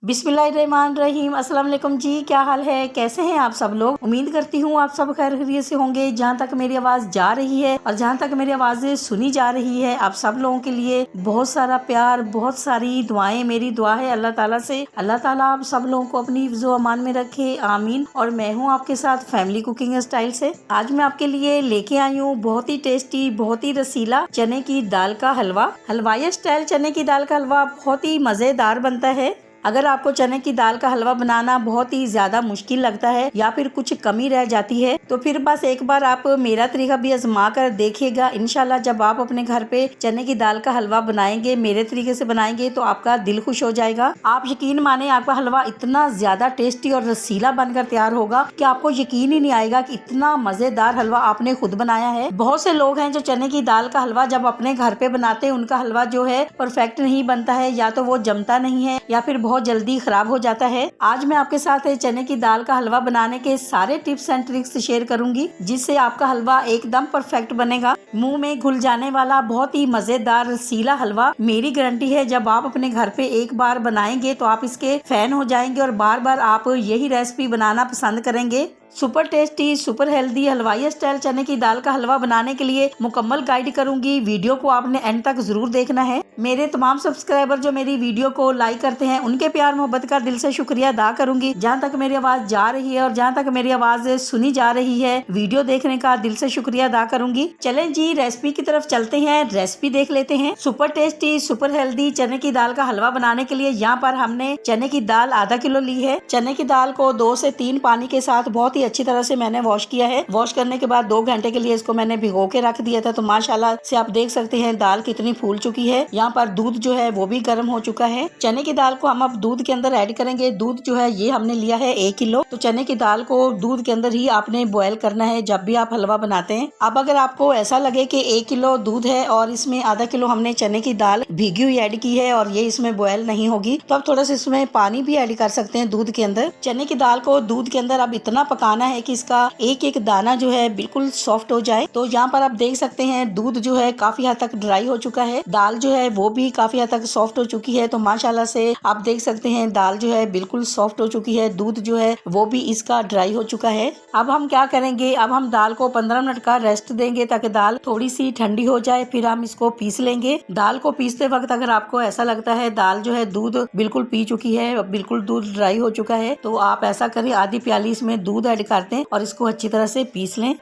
बिस्मिल्लाहिर्रहमानिर्रहीम। अस्सलाम वालेकुम जी, क्या हाल है, कैसे हैं आप सब लोग। उम्मीद करती हूँ आप सब खैर खैरियत से होंगे। जहाँ तक मेरी आवाज़ जा रही है और जहाँ तक मेरी आवाज़ें सुनी जा रही है, आप सब लोगों के लिए बहुत सारा प्यार, बहुत सारी दुआएं। मेरी दुआ है अल्लाह ताला से, अल्लाह ताला आप सब लोगों को अपनी हिफ्ज़ो अमान में रखे, आमीन। और मैं हूँ आपके साथ फैमिली कुकिंग स्टाइल से। आज मैं आपके लिए लेके आई हूँ बहुत ही टेस्टी, बहुत ही रसीला चने की दाल का हलवा। हलवाई स्टाइल चने की दाल का हलवा बहुत ही मज़ेदार बनता है। अगर आपको चने की दाल का हलवा बनाना बहुत ही ज्यादा मुश्किल लगता है या फिर कुछ कमी रह जाती है, तो फिर बस एक बार आप मेरा तरीका भी आजमा कर देखिएगा। इंशाल्लाह जब आप अपने घर पे चने की दाल का हलवा बनाएंगे, मेरे तरीके से बनाएंगे, तो आपका दिल खुश हो जाएगा। आप यकीन माने, आपका हलवा इतना ज्यादा टेस्टी और रसीला बनकर तैयार होगा कि आपको यकीन ही नहीं आएगा कि इतना मजेदार हलवा आपने खुद बनाया है। बहुत से लोग हैं जो चने की दाल का हलवा जब अपने घर पे बनाते हैं, उनका हलवा जो है परफेक्ट नहीं बनता है, या तो वो जमता नहीं है या फिर बहुत जल्दी खराब हो जाता है। आज मैं आपके साथ चने की दाल का हलवा बनाने के सारे टिप्स एंड ट्रिक्स शेयर करूंगी, जिससे आपका हलवा एकदम परफेक्ट बनेगा। मुंह में घुल जाने वाला बहुत ही मजेदार रसीला हलवा। मेरी गारंटी है जब आप अपने घर पे एक बार बनाएंगे तो आप इसके फैन हो जाएंगे और बार बार आप यही रेसिपी बनाना पसंद करेंगे। सुपर टेस्टी, सुपर हेल्दी हलवाई स्टाइल चने की दाल का हलवा बनाने के लिए मुकम्मल गाइड करूंगी। वीडियो को आपने एंड तक जरूर देखना है। मेरे तमाम सब्सक्राइबर जो मेरी वीडियो को लाइक करते हैं, उनके प्यार मोहब्बत का दिल से शुक्रिया अदा करूंगी। जहां तक मेरी आवाज जा रही है और जहां तक मेरी आवाज सुनी जा रही है, वीडियो देखने का दिल से शुक्रिया अदा करूंगी। चलें जी, रेसिपी की तरफ चलते हैं, रेसिपी देख लेते हैं। सुपर टेस्टी, सुपर हेल्दी चने की दाल का हलवा बनाने के लिए यहाँ पर हमने चने की दाल आधा किलो ली है। चने की दाल को 2 से 3 पानी के साथ बहुत ही अच्छी तरह से मैंने वॉश किया है। वॉश करने के बाद 2 घंटे के लिए इसको मैंने भिगो के रख दिया था। तो माशाल्लाह से आप देख सकते हैं दाल कितनी फूल चुकी है। यहाँ पर दूध जो है वो भी गर्म हो चुका है। चने की दाल को हम अब दूध के अंदर ऐड करेंगे। दूध जो है ये हमने लिया है 1 किलो। तो चने की दाल को दूध के अंदर ही आपने बॉयल करना है जब भी आप हलवा बनाते हैं। अब अगर आपको ऐसा लगे कि 1 किलो दूध है और इसमें आधा किलो हमने चने की दाल भीगी हुई ऐड की है और ये इसमें बॉयल नहीं होगी, तो आप थोड़ा सा इसमें पानी भी ऐड कर सकते हैं दूध के अंदर। चने की दाल को दूध के अंदर अब इतना पकाना है कि इसका एक एक दाना जो है बिल्कुल सॉफ्ट हो जाए। तो यहाँ पर आप देख सकते हैं दूध जो है काफी हद तक ड्राई हो चुका है। दाल जो है वो भी काफी हद तक सॉफ्ट हो चुकी है। तो माशाल्लाह से आप देख सकते हैं दाल जो है बिल्कुल सॉफ्ट हो चुकी है। दूध जो है वो भी इसका ड्राई हो चुका है। अब हम क्या करेंगे, अब हम दाल को 15 मिनट का रेस्ट देंगे ताकि दाल थोड़ी सी ठंडी हो जाए। फिर हम इसको पीस लेंगे। दाल को पीसते वक्त अगर आपको ऐसा लगता है दाल जो है दूध बिल्कुल पी चुकी है, बिल्कुल दूध ड्राई हो चुका है, तो आप ऐसा करें, आधी प्याली इसमें दूध ऐड करते हैं और इसको अच्छी तरह से पीस लें।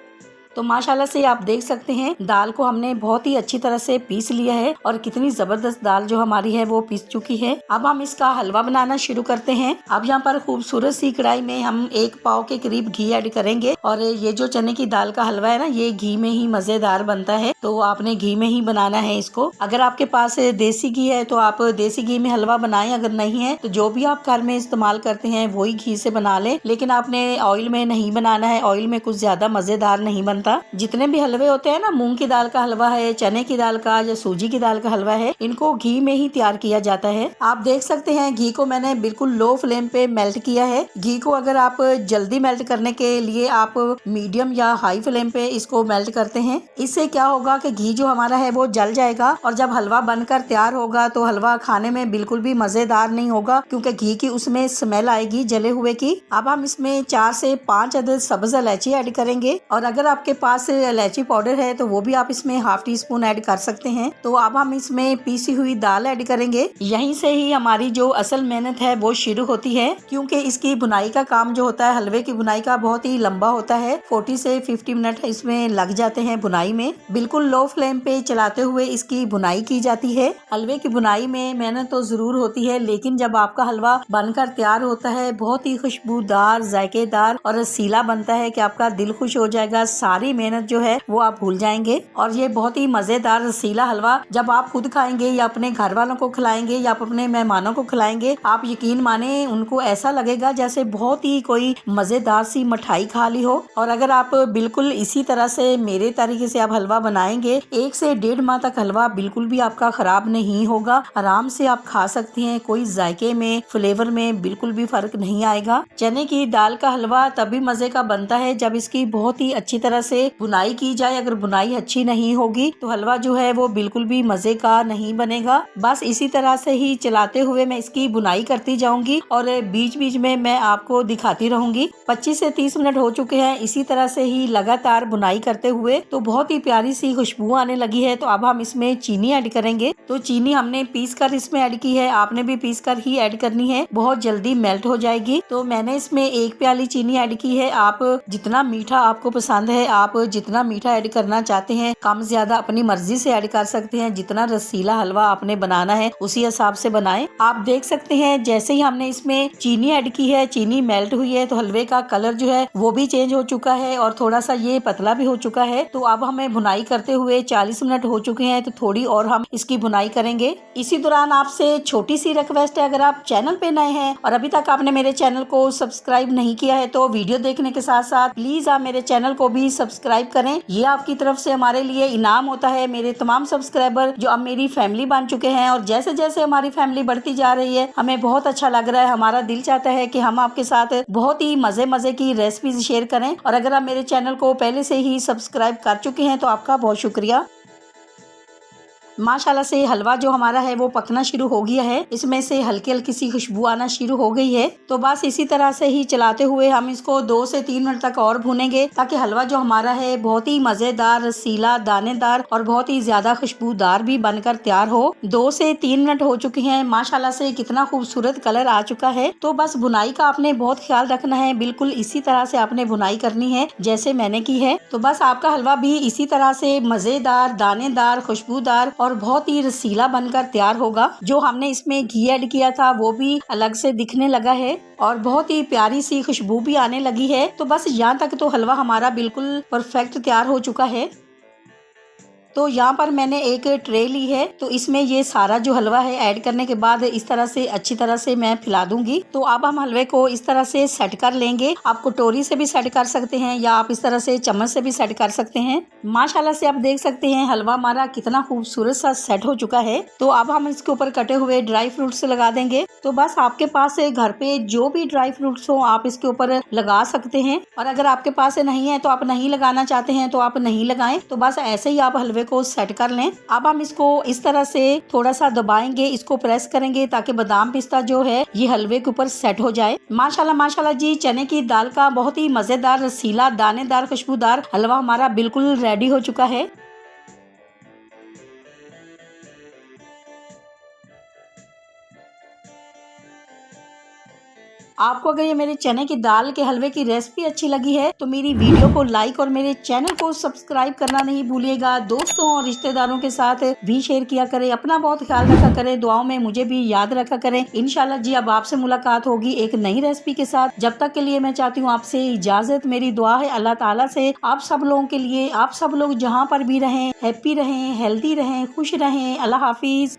तो माशाल्लाह से आप देख सकते हैं दाल को हमने बहुत ही अच्छी तरह से पीस लिया है और कितनी जबरदस्त दाल जो हमारी है वो पीस चुकी है। अब हम इसका हलवा बनाना शुरू करते हैं। अब यहाँ पर खूबसूरत सी कढ़ाई में हम 1 पाव के करीब घी ऐड करेंगे। और ये जो चने की दाल का हलवा है ना, ये घी में ही मजेदार बनता है, तो आपने घी में ही बनाना है इसको। अगर आपके पास देसी घी है तो आप देसी घी में हलवा बनाएं, अगर नहीं है तो जो भी आप घर में इस्तेमाल करते हैं वही घी से बना लें। लेकिन आपने ऑयल में नहीं बनाना है, ऑयल में कुछ ज्यादा मजेदार नहीं बनता। जितने भी हलवे होते हैं ना, मूंग की दाल का हलवा है, चने की दाल का या सूजी की दाल का हलवा है, इनको घी में ही तैयार किया जाता है। आप देख सकते हैं घी को मैंने बिल्कुल लो फ्लेम पे मेल्ट किया है। घी को अगर आप जल्दी मेल्ट करने के लिए आप मीडियम या हाई फ्लेम पे इसको मेल्ट करते हैं, इससे क्या होगा कि घी जो हमारा है वो जल जाएगा और जब हलवा बनकर तैयार होगा तो हलवा खाने में बिल्कुल भी मजेदार नहीं होगा, क्योंकि घी की उसमें स्मेल आएगी जले हुए की। अब हम इसमें 4 से 5 अदद सब्ज इलायची ऐड करेंगे और अगर आपके पास इलायची पाउडर है तो वो भी आप इसमें ½ टीस्पून ऐड कर सकते हैं। तो अब हम इसमें पीसी हुई दाल ऐड करेंगे। यहीं से ही हमारी जो असल मेहनत है वो शुरू होती है, क्योंकि इसकी बुनाई का काम जो होता है, हलवे की बुनाई का, बहुत ही लंबा होता है। 40 से 50 मिनट इसमें लग जाते हैं बुनाई में। बिल्कुल लो फ्लेम पे चलाते हुए इसकी बुनाई की जाती है। हलवे की बुनाई में मेहनत तो जरूर होती है, लेकिन जब आपका हलवा बनकर तैयार होता है बहुत ही खुशबूदार, जायकेदार और रसीला बनता है कि आपका दिल खुश हो जाएगा। सारी मेहनत जो है वो आप भूल जाएंगे। और ये बहुत ही मजेदार रसीला हलवा जब आप खुद खाएंगे या अपने घर वालों को खिलाएंगे या आप अपने मेहमानों को खिलाएंगे, आप यकीन माने उनको ऐसा लगेगा जैसे बहुत ही कोई मजेदार सी मिठाई खा ली हो। और अगर आप बिल्कुल इसी तरह से मेरे तरीके से आप हलवा बनाएंगे, 1 से 1.5 माह तक हलवा बिल्कुल भी आपका खराब नहीं होगा। आराम से आप खा सकते हैं, कोई जायके में, फ्लेवर में बिल्कुल भी फर्क नहीं आएगा। चने की दाल का हलवा तभी मजे का बनता है जब इसकी बहुत ही अच्छी तरह से बुनाई की जाए। अगर बुनाई अच्छी नहीं होगी तो हलवा जो है वो बिल्कुल भी मजे का नहीं बनेगा। बस इसी तरह से ही चलाते हुए मैं इसकी बुनाई करती जाऊंगी और बीच बीच में मैं आपको दिखाती रहूंगी। 25 से 30 मिनट हो चुके हैं इसी तरह से ही लगातार बुनाई करते हुए। तो बहुत ही प्यारी सी खुशबू आने लगी है। तो अब हम इसमें चीनी ऐड करेंगे। तो चीनी हमने पीस कर इसमें ऐड की है, आपने भी पीस कर ही ऐड करनी है, बहुत जल्दी मेल्ट हो जाएगी। तो मैंने इसमें 1 प्याली चीनी ऐड की है। आप जितना मीठा आपको पसंद है, आप जितना मीठा ऐड करना चाहते हैं कम ज्यादा अपनी मर्जी से ऐड कर सकते हैं। जितना रसीला हलवा आपने बनाना है उसी हिसाब से बनाएं। आप देख सकते हैं जैसे ही हमने इसमें चीनी ऐड की है, चीनी मेल्ट हुई है तो हलवे का कलर जो है वो भी चेंज हो चुका है और थोड़ा सा ये पतला भी हो चुका है। तो अब हमें बुनाई करते हुए 40 मिनट हो चुके हैं। तो थोड़ी और हम इसकी बुनाई करेंगे। इसी दौरान आपसे छोटी सी रिक्वेस्ट है, अगर आप चैनल पे नए हैं और अभी तक आपने मेरे चैनल को सब्सक्राइब नहीं किया है तो वीडियो देखने के साथ साथ प्लीज आप मेरे चैनल को भी सब्सक्राइब करें। ये आपकी तरफ से हमारे लिए इनाम होता है। मेरे तमाम सब्सक्राइबर जो अब मेरी फैमिली बन चुके हैं और जैसे जैसे हमारी फैमिली बढ़ती जा रही है हमें बहुत अच्छा लग रहा है। हमारा दिल चाहता है कि हम आपके साथ बहुत ही मजे की रेसिपीज शेयर करें। और अगर आप मेरे चैनल को पहले से ही सब्सक्राइब कर चुके हैं तो आपका बहुत शुक्रिया। माशाल्लाह से हलवा जो हमारा है वो पकना शुरू हो गया है। इसमें से हल्की हल्की सी खुशबू आना शुरू हो गई है। तो बस इसी तरह से ही चलाते हुए हम इसको 2 से 3 मिनट तक और भूनेंगे ताकि हलवा जो हमारा है बहुत ही मजेदार, रसीला, दानेदार और बहुत ही ज्यादा खुशबूदार भी बनकर तैयार हो। 2 से 3 मिनट हो चुके हैं। माशाल्लाह से कितना खूबसूरत कलर आ चुका है। तो बस बुनाई का आपने बहुत ख्याल रखना है। बिल्कुल इसी तरह से आपने बुनाई करनी है जैसे मैंने की है। तो बस आपका हलवा भी इसी तरह से मजेदार, दानेदार, खुशबूदार और बहुत ही रसीला बनकर तैयार होगा। जो हमने इसमें घी ऐड किया था वो भी अलग से दिखने लगा है और बहुत ही प्यारी सी खुशबू भी आने लगी है। तो बस यहाँ तक तो हलवा हमारा बिल्कुल परफेक्ट तैयार हो चुका है। तो यहाँ पर मैंने एक ट्रे ली है। तो इसमें ये सारा जो हलवा है ऐड करने के बाद इस तरह से अच्छी तरह से मैं फैला दूंगी। तो अब हम हलवे को इस तरह से सेट कर लेंगे। आप कटोरी से भी सेट कर सकते हैं या आप इस तरह से चम्मच से भी सेट कर सकते हैं। माशाल्लाह से आप देख सकते हैं हलवा हमारा कितना खूबसूरत सा सेट हो चुका है। तो अब हम इसके ऊपर कटे हुए ड्राई फ्रूट्स लगा देंगे। तो बस आपके पास घर पे जो भी ड्राई फ्रूट्स हो आप इसके ऊपर लगा सकते हैं और अगर आपके पास नहीं है तो आप नहीं लगाना चाहते हैं तो आप नहीं लगाएं। तो बस ऐसे ही आप हलवे को सेट कर लें। अब हम इसको इस तरह से थोड़ा सा दबाएंगे, इसको प्रेस करेंगे ताकि बादाम पिस्ता जो है ये हलवे के ऊपर सेट हो जाए। माशाल्लाह माशाल्लाह जी, चने की दाल का बहुत ही मजेदार, रसीला, दानेदार, खुशबूदार हलवा हमारा बिल्कुल रेडी हो चुका है। आपको अगर ये मेरे चने की दाल के हलवे की रेसिपी अच्छी लगी है तो मेरी वीडियो को लाइक और मेरे चैनल को सब्सक्राइब करना नहीं भूलिएगा। दोस्तों और रिश्तेदारों के साथ भी शेयर किया करें। अपना बहुत ख्याल रखा करें। दुआओं में मुझे भी याद रखा करें। इंशाल्लाह जी अब आपसे मुलाकात होगी एक नई रेसिपी के साथ। जब तक के लिए मैं चाहती हूँ आपसे इजाजत। मेरी दुआ है अल्लाह ताला से आप सब लोगों के लिए, आप सब लोग जहाँ पर भी रहें हैप्पी रहें, हेल्दी रहें, खुश रहें। अल्लाह हाफिज।